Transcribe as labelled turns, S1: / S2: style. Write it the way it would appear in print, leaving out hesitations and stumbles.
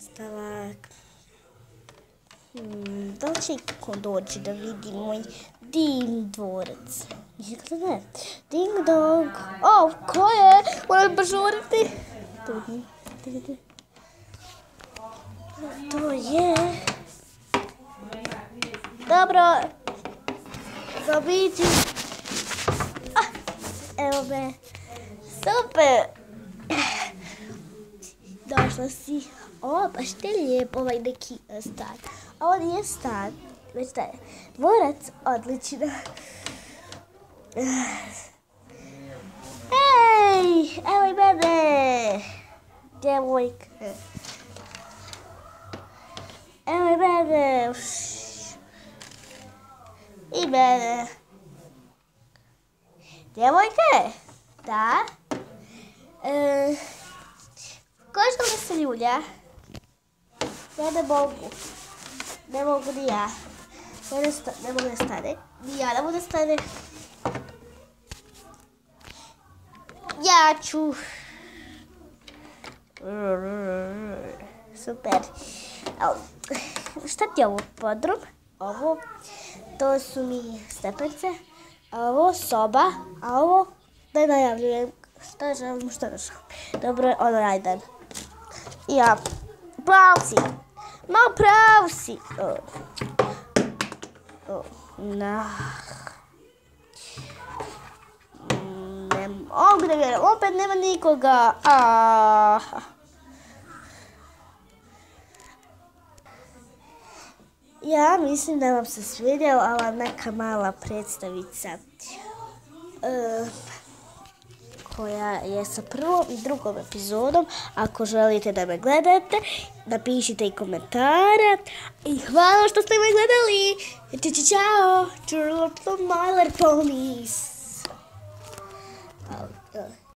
S1: Stavak. Da li će iko doći da vidi moj divni dvorac? Mislim da ne. Ding dong. O, ko je? Moram požuriti. To je... Dobro. Zaobiđi. Evo me. Super. Došla si. O, baš te lijep ovaj neki stan. Ovo nije stan, već da je dvorac, odlično. Ej, evo i mene. Djevojka. Evo i mene. I mene. Djevojke? Da? Ko žele se ljulja? Ja ne mogu. Ne mogu ni ja. Ne mogu da stane. Ni ja ne mogu da stane. Ja ću. Super. Šta ti je ovo podrum? Ovo, to su mi stepence. A ovo soba. A ovo, da najavljujem. Šta želim, šta ne želim. Dobro, ono ajde. Ja, prav si. Ma prav si. Ne mogu da vjerujem, opet nema nikoga. Ja mislim da vam se svidjela ova neka mala predstavica koja je sa prvom i drugom epizodom. Ako želite da me gledate, napišite i komentare. I hvala što ste me gledali. Ćao. My little ponies.